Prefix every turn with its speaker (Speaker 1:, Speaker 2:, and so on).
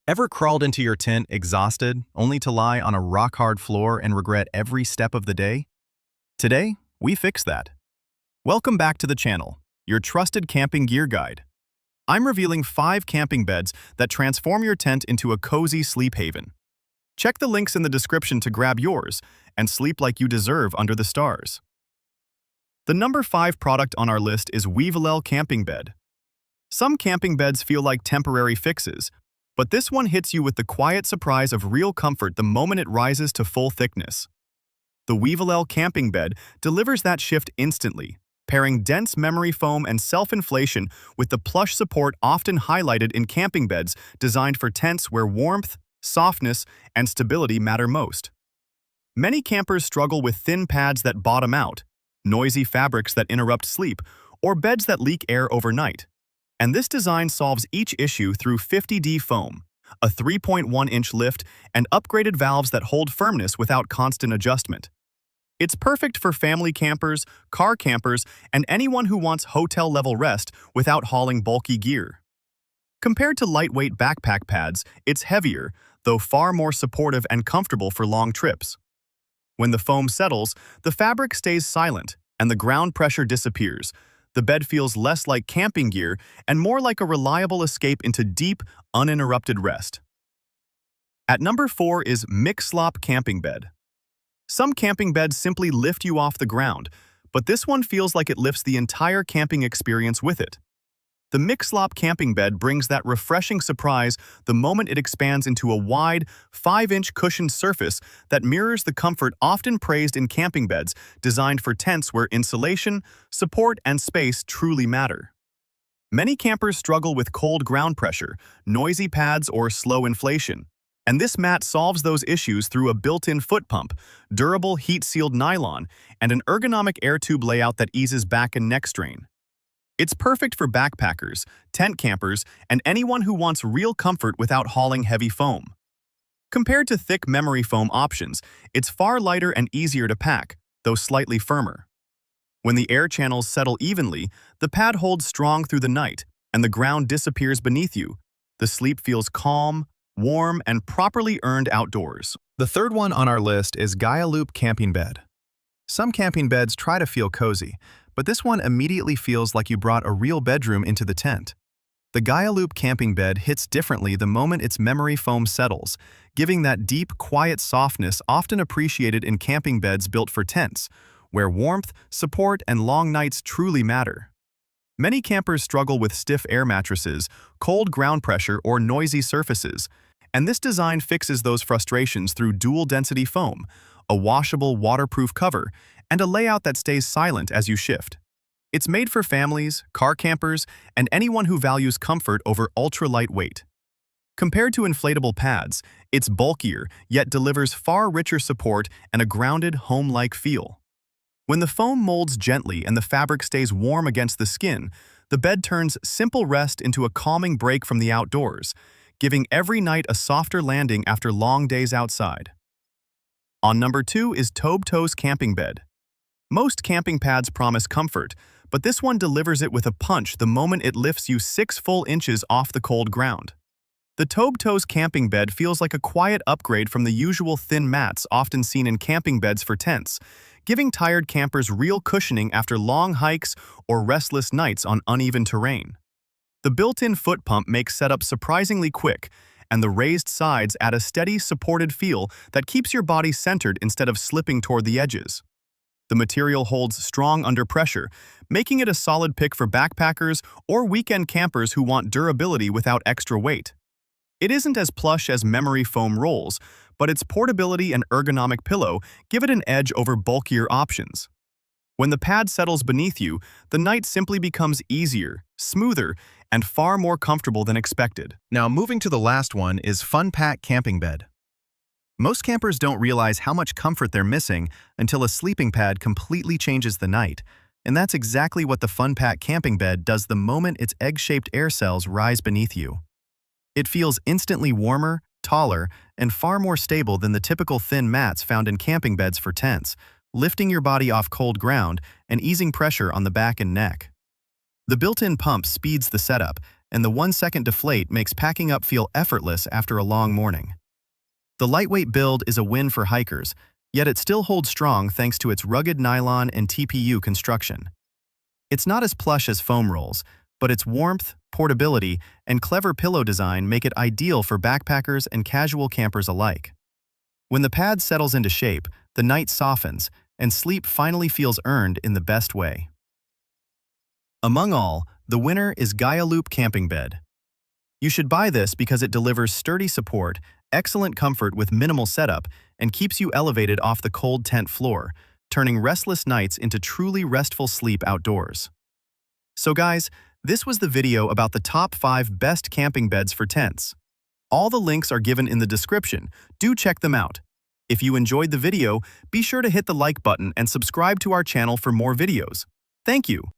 Speaker 1: Ever crawled into your tent exhausted, only to lie on a rock-hard floor and regret every step of the day? Today, we fix that. Welcome back to the channel, your trusted camping gear guide. I'm revealing 5 camping beds that transform your tent into a cozy sleep haven. Check the links in the description to grab yours and sleep like you deserve under the stars. The number 5 product on our list is Wevelel Camping Bed. Some camping beds feel like temporary fixes, but this one hits you with the quiet surprise of real comfort the moment it rises to full thickness. The Wevelel Camping Bed delivers that shift instantly, pairing dense memory foam and self-inflation with the plush support often highlighted in camping beds designed for tents where warmth, softness, and stability matter most. Many campers struggle with thin pads that bottom out, noisy fabrics that interrupt sleep, or beds that leak air overnight. And this design solves each issue through 50D foam, a 3.1-inch lift, and upgraded valves that hold firmness without constant adjustment. It's perfect for family campers, car campers, and anyone who wants hotel-level rest without hauling bulky gear. Compared to lightweight backpack pads, it's heavier, though far more supportive and comfortable for long trips. When the foam settles, the fabric stays silent, and the ground pressure disappears. The bed feels less like camping gear and more like a reliable escape into deep, uninterrupted rest. At number 4 is Myxslop Camping Bed. Some camping beds simply lift you off the ground, but this one feels like it lifts the entire camping experience with it. The Myxslop Camping Bed brings that refreshing surprise the moment it expands into a wide, 5-inch cushioned surface that mirrors the comfort often praised in camping beds designed for tents where insulation, support, and space truly matter. Many campers struggle with cold ground pressure, noisy pads, or slow inflation, and this mat solves those issues through a built-in foot pump, durable heat-sealed nylon, and an ergonomic air tube layout that eases back and neck strain. It's perfect for backpackers, tent campers, and anyone who wants real comfort without hauling heavy foam. Compared to thick memory foam options, it's far lighter and easier to pack, though slightly firmer. When the air channels settle evenly, the pad holds strong through the night, and the ground disappears beneath you. The sleep feels calm, warm, and properly earned outdoors.
Speaker 2: The third one on our list is Gaialoop Camping Bed. Some camping beds try to feel cozy, but this one immediately feels like you brought a real bedroom into the tent. The Gaialoop Camping Bed hits differently the moment its memory foam settles, giving that deep, quiet softness often appreciated in camping beds built for tents, where warmth, support, and long nights truly matter. Many campers struggle with stiff air mattresses, cold ground pressure, or noisy surfaces, and this design fixes those frustrations through dual-density foam, a washable, waterproof cover, and a layout that stays silent as you shift. It's made for families, car campers, and anyone who values comfort over ultra-light weight. Compared to inflatable pads, it's bulkier, yet delivers far richer support and a grounded, home-like feel. When the foam molds gently and the fabric stays warm against the skin, the bed turns simple rest into a calming break from the outdoors, giving every night a softer landing after long days outside. On number 2 is TOBTOS Camping Bed. Most camping pads promise comfort, but this one delivers it with a punch the moment it lifts you 6 full inches off the cold ground. The TOBTOS Camping Bed feels like a quiet upgrade from the usual thin mats often seen in camping beds for tents, giving tired campers real cushioning after long hikes or restless nights on uneven terrain. The built-in foot pump makes setup surprisingly quick, and the raised sides add a steady, supported feel that keeps your body centered instead of slipping toward the edges. The material holds strong under pressure, making it a solid pick for backpackers or weekend campers who want durability without extra weight. It isn't as plush as memory foam rolls, but its portability and ergonomic pillow give it an edge over bulkier options. When the pad settles beneath you, the night simply becomes easier, smoother, and far more comfortable than expected.
Speaker 1: Now, moving to the last one is PAC Camping Bed. Most campers don't realize how much comfort they're missing until a sleeping pad completely changes the night, and that's exactly what the PAC Camping Bed does the moment its egg-shaped air cells rise beneath you. It feels instantly warmer, taller, and far more stable than the typical thin mats found in camping beds for tents, lifting your body off cold ground and easing pressure on the back and neck. The built-in pump speeds the setup,
Speaker 2: and the 1-second deflate makes packing up feel effortless after a long morning. The lightweight build is a win for hikers, yet it still holds strong thanks to its rugged nylon and TPU construction. It's not as plush as foam rolls, but its warmth, portability, and clever pillow design make it ideal for backpackers and casual campers alike. When the pad settles into shape, the night softens, and sleep finally feels earned in the best way. Among all, the winner is Gaialoop Camping Bed. You should buy this because it delivers sturdy support, excellent comfort with minimal setup, and keeps you elevated off the cold tent floor, turning restless nights into truly restful sleep outdoors. So guys, this was the video about the top 5 best camping beds for tents. All the links are given in the description. Do check them out. If you enjoyed the video, be sure to hit the like button and subscribe to our channel for more videos. Thank you.